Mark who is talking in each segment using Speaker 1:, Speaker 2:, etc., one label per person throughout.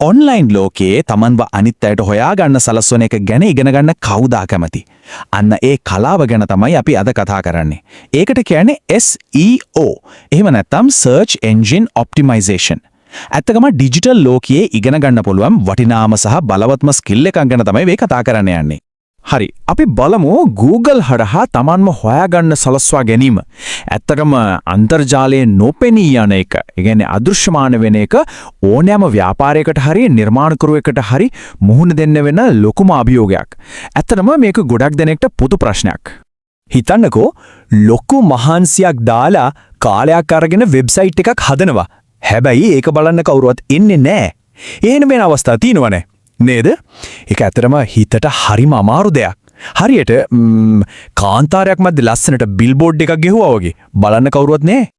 Speaker 1: Online ලෝකයේ තමන්ව අනිත් අයට හොයාගන්න සලස්වන එක ගැන ඉගෙන ගන්න කවුද කැමති? අන්න ඒ කලාව ගැන තමයි අපි අද කතා කරන්නේ. ඒකට කියන්නේ SEO. එහෙම නැත්නම් Search Engine Optimization. ඇත්තකම ඩිජිටල් ලෝකයේ ඉගෙන ගන්න පුළුවන් වටිනාම සහ බලවත්ම ස්කිල් එකක් ගැන තමයි මේ කතා කරන්න යන්නේ. හරි, අපි බලමු Google හරහා තමන්ම හොයාගන්න සලස්වා ගැනීම. ඇත්තටම අන්තර්ජාලයේ නොපෙනී යන එක, ඒ කියන්නේ අදෘශ්‍යමාන වෙන එක ඕනෑම ව්‍යාපාරයකට හරි නිර්මාණකරුවෙකුට හරි මුහුණ දෙන්න වෙන ලොකුම අභියෝගයක්. ඇත්තටම මේක ගොඩක් දෙනෙක්ට පොදු ප්‍රශ්නයක්. හිතන්නකෝ ලොකු මහන්සියක් දාලා කාලයක් අරගෙන වෙබ්සයිට් එකක් හදනවා. හැබැයි ඒක බලන්න කවුරුවත් ඉන්නේ නැහැ. එහෙම වෙන අවස්ථා තියෙනවනේ. නේද? ඒක ඇත්තටම හිතට හරිම අමාරු දෙයක්. හරියට කාන්තාරයක් මැද ලස්සනට බිල්බෝඩ් එකක් ගෙහුවා වගේ. බලන්න කවුරුවත් නැහැ.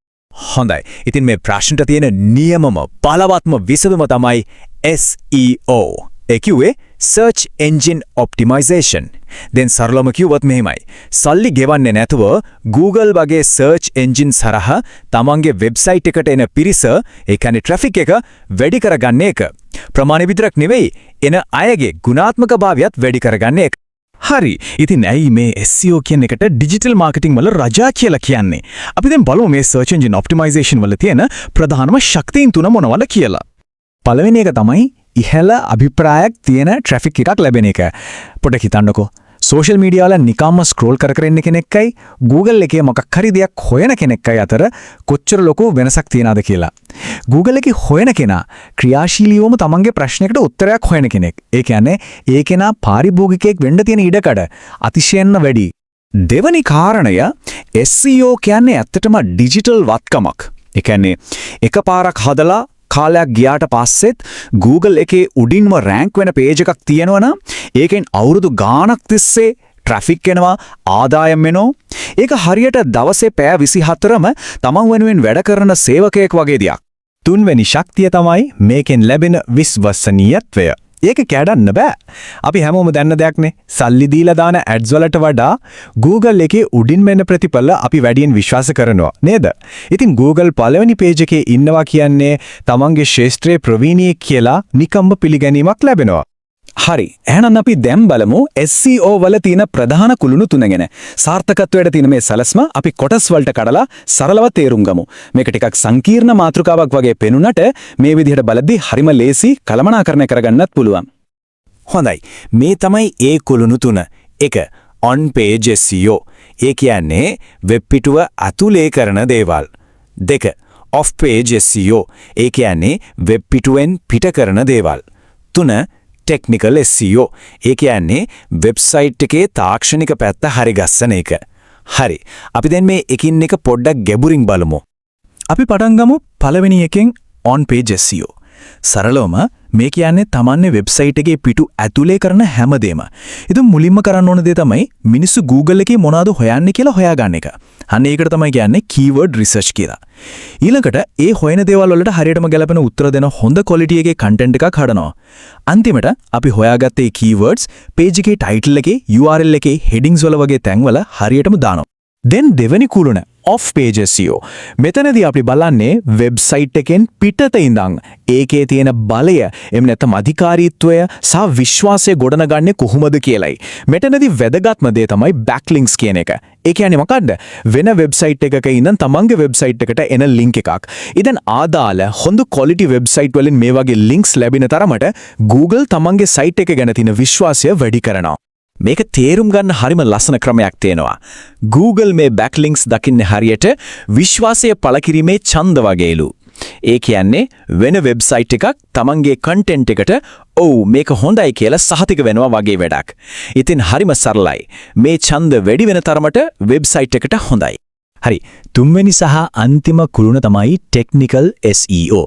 Speaker 1: හොඳයි. ඉතින් මේ ප්‍රශ්නට තියෙන නියමම බලවත්ම විසඳුම තමයි SEO. ඒ කිව්වේ Search Engine Optimization. දැන් සරලවම කිව්වොත් මෙහෙමයි. සල්ලි ගෙවන්නේ නැතුව Google වගේ search engine හරහා තමන්ගේ වෙබ්සයිට් එකට එන පිරිස, ඒ කියන්නේ traffic එක වැඩි කරගන්න එක. ප්‍රමාණය විතරක් නෙවෙයි, එන අයගේ ගුණාත්මක භාවයත් වැඩි කරගන්න එක. හරි. ඉතින් ඇයි මේ SEO කියන එකට ඩිජිටල් මාකටිං වල රජා කියලා කියන්නේ? අපි දැන් බලමු මේ search engine optimization වල තියෙන ප්‍රධානම ශක්තියින් තුන මොනවද කියලා. පළවෙනි එක තමයි ඉහළ අභිප්‍රායක් තියෙන ට්‍රැෆික් එකක් ලැබෙන එක. පොඩ්ඩක් හිතන්නකෝ. සෝෂල් මීඩියා වල නිකම්ම ස්ක්‍රෝල් කර ඉන්න කෙනෙක්යි Google එකේ මොකක් හරි දෙයක් හොයන කෙනෙක්යි අතර කොච්චර ලොකු වෙනසක් තියනවද කියලා. Google එකේ හොයන කෙනා ක්‍රියාශීලීවම තමන්ගේ ප්‍රශ්නයකට උත්තරයක් හොයන කෙනෙක්. ඒ කියන්නේ ඒ කෙනා පාරිභෝගිකයෙක් වෙන්න තියෙන ඉඩකඩ අතිශයින්ම වැඩි. දෙවැනි කාරණය SEO කියන්නේ ඇත්තටම ඩිජිටල් වත්කමක්. ඒ කියන්නේ එකපාරක් හදලා කාලයක් ගියාට පස්සෙත් Google එකේ උඩින්ම රෑන්ක් වෙන පේජ් එකක් තියෙනවනම් ඒකෙන් අවුරුදු ගාණක් තිස්සේ ට්‍රැෆික් එනවා, ආදායම් එනවා. ඒක හරියට දවසේ පැය 24ම තමන් වෙනුවෙන් වැඩ කරන සේවකයෙක් වගේ දෙයක්. තුන්වෙනි ශක්තිය තමයි මේකෙන් ලැබෙන විශ්වසනීයත්වය. ඒක කැඩන්න බෑ. අපි හැමෝම දන්න දෙයක්නේ. සල්ලි දීලා දාන ඇඩ්ස් වලට වඩා Google එකේ උඩින් මෙන්න ප්‍රතිඵල අපි වැඩියෙන් විශ්වාස කරනවා නේද? ඉතින් Google පළවෙනි පේජ් එකේ ඉන්නවා කියන්නේ තමන්ගේ ශාස්ත්‍රයේ ප්‍රවීණියෙක් කියලා නිකම්ම පිළිගැනීමක් ලැබෙනවා. හරි. එහෙනම් අපි දැන් බලමු SEO වල තියෙන ප්‍රධාන කුළුණු තුන ගැන. සාර්ථකත්වයට තියෙන මේ සැලැස්ම අපි කොටස් වලට කඩලා සරලව තේරුම් ගමු. මේක ටිකක් සංකීර්ණ මාතෘකාවක් වගේ පෙනුනට මේ විදිහට බලද්දී හරිම ලේසි කළමනාකරණය කරගන්නත් පුළුවන්. හොඳයි. මේ තමයි ඒ කුළුණු තුන. 1. on page SEO. ඒ කියන්නේ වෙබ් පිටුව ඇතුලේ කරන දේවල්. 2. off page SEO. ඒ කියන්නේ වෙබ් පිටුවෙන් පිට කරන දේවල්. 3. Technical SEO. ඒ කියන්නේ වෙබ්සයිට් එකේ තාක්ෂණික පැත්ත හරිගස්සන එක. හරි. අපි දැන් මේ එකින් එක පොඩ්ඩක් ගැඹුරින් බලමු. අපි පටන් ගමු පළවෙනි එකෙන් on page SEO. සරලවම මේ කියන්නේ තමන්නේ වෙබ්සයිට් එකේ පිටු ඇතුලේ කරන හැමදේම. ඉතින් මුලින්ම කරන්න ඕන දේ තමයි මිනිස්සු Google එකේ මොනවද හොයන්නේ කියලා හොයාගන්න එක. අන්න ඒකට තමයි කියන්නේ keyword research කියලා. ඊළඟට ඒ හොයන දේවල් වලට හරියටම ගැලපෙන උත්තර දෙන හොඳ quality එකේ content එකක් හදනවා. අන්තිමට අපි හොයාගත්තේ keywords page එකේ title එකේ URL එකේ headings වල වගේ තැන්වල හරියටම දානවා. then දෙවෙනි කුළුණ off page SEO. මෙතනදී අපි බලන්නේ වෙබ්සයිට් එකෙන් පිටත ඉඳන් ඒකේ තියෙන බලය, එම් නැත්නම් අධිකාරීත්වය සහ විශ්වාසය ගොඩනගන්නේ කොහොමද කියලයි. මෙතනදී වැදගත්ම දේ තමයි backlinks කියන එක. ඒ කියන්නේ මොකද්ද? වෙන වෙබ්සයිට් එකක ඉඳන් තමන්ගේ වෙබ්සයිට් එකට එන ලින්ක් එකක්. ඉතින් ආදාළ හොඳ quality වෙබ්සයිට් වලින් මේ වගේ links ලැබෙන තරමට Google තමන්ගේ සයිට් එක ගැන තියෙන විශ්වාසය වැඩි කරනවා. මේක තේරුම් ගන්න හරිම ලස්සන ක්‍රමයක් තියෙනවා. Google මේ backlinks දකින්නේ හරියට විශ්වාසය පළ කිරීමේ ඡන්ද වගේලු. ඒ කියන්නේ වෙන වෙබ්සයිට් එකක් තමන්ගේ content එකට ඔව් මේක හොඳයි කියලා සහතික වෙනවා වගේ වැඩක්. ඉතින් හරිම සරලයි. මේ ඡන්ද වැඩි වෙන තරමට වෙබ්සයිට් එකට හොඳයි. හරි. තුන්වෙනි සහ අන්තිම කුළුණ තමයි ටෙක්නිකල් SEO.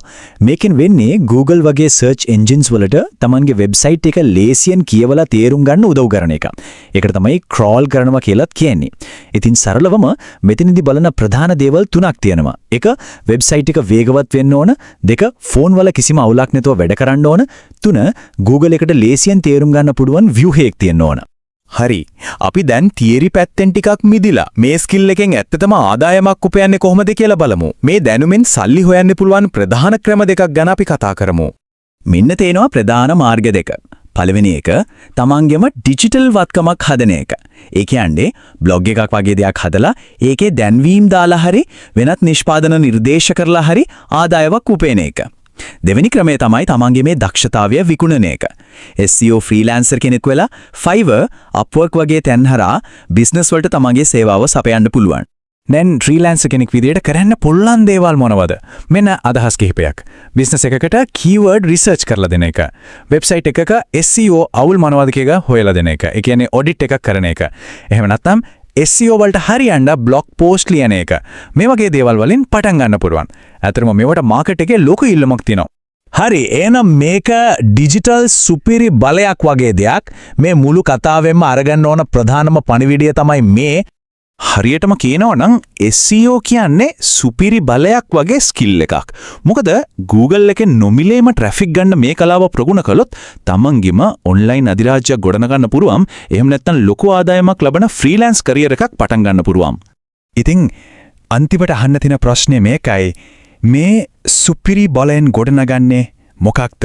Speaker 1: මේකෙන් වෙන්නේ Google වගේ search engines වලට තමන්ගේ වෙබ්සයිට් එක ලේසියෙන් කියවලා තේරුම් ගන්න උදව් කරන එක. ඒකට තමයි crawl කරනවා කියලාත් කියන්නේ. ඉතින් සරලවම මෙතනදී බලන ප්‍රධාන දේවල් තුනක් තියෙනවා. 1. වෙබ්සයිට් එක වේගවත් වෙන්න ඕන. 2. ෆෝන් වල කිසිම අවුලක් නැතුව වැඩ කරන්න ඕන. 3. Google එකට ලේසියෙන් තේරුම් ගන්න පුළුවන් view එකක් තියෙන්න ඕන. හරි. අපි දැන් තියරි පැත්තෙන් ටිකක් මිදිලා මේ ස්කිල් එකෙන් ඇත්තටම ආදායමක් උපයන්නේ කොහොමද කියලා බලමු. මේ දැනුමෙන් සල්ලි හොයන්න පුළුවන් ප්‍රධාන ක්‍රම දෙකක් ගැන අපි කතා කරමු.
Speaker 2: මෙන්න තේනවා ප්‍රධාන මාර්ග දෙක. පළවෙනි එක තමන්ගේම ඩිජිටල් වත්කමක් හදන එක. ඒ කියන්නේ බ්ලොග් එකක් වගේ දෙයක් හදලා ඒකේ දැන්වීම් දාලා හරි වෙනත් නිෂ්පාදන නිර්දේශ කරලා හරි ආදායාවක් උපයන එක. දෙවෙනි ක්‍රමය තමයි තමන්ගේ මේ දක්ෂතාවය විකුණන එක. SEO ෆ්‍රීලාන්සර් කෙනෙක් වෙලා Fiverr, Upwork වගේ තැන් හරහා බිස්නස් වලට තමන්ගේ සේවාව සපයන්න පුළුවන්.
Speaker 1: දැන් ෆ්‍රීලාන්සර් කෙනෙක් විදියට කරන්න පුළුවන් දේවල් මොනවද? මෙන්න අදහස් කිහිපයක්. බිස්නස් එකකට කීවර්ඩ් රිසර්ච් කරලා දෙන එක. වෙබ්සයිට් එකක SEO අවුල් මොනවද කියලා හොයලා දෙන එක. ඒ කියන්නේ ඔඩිට් එකක් කරන එක. එහෙම නැත්නම් SEO වලට හරියන්න බ්ලොග් පෝස්ට් ලියන එක. මේ වගේ දේවල් වලින් පටන් ගන්න පුළුවන්. අතරම මේවට මාකට් එකේ ලොකු ඉල්ලුමක් තියෙනවා.
Speaker 2: හරි එහෙනම් මේක ඩිජිටල් සුපිරි බලයක් වගේ දෙයක්. මේ මුළු කතාවෙම අරගන්න ඕන ප්‍රධානම පණිවිඩය තමයි මේ.
Speaker 1: හරියටම කියනවා නම් SEO කියන්නේ සුපිරි බලයක් වගේ ස්කිල් එකක්. මොකද Google එකේ නොමිලේම ට්‍රැෆික් ගන්න මේ කලාව ප්‍රගුණ කළොත් තමන්ගේම ඔන්ලයින් අධිරාජ්‍යයක් ගොඩනගන්න පුළුවන්. එහෙම නැත්නම් ලොකු ආදායමක් ලබන ෆ්‍රීලාන්ස් කරියර් එකක් පටන් ගන්න පුළුවන්.
Speaker 2: ඉතින් අන්තිමට අහන්න තියෙන ප්‍රශ්නේ මේකයි. මේ සුපිරි බලෙන් ගොඩනගන්නේ මොකක්ද?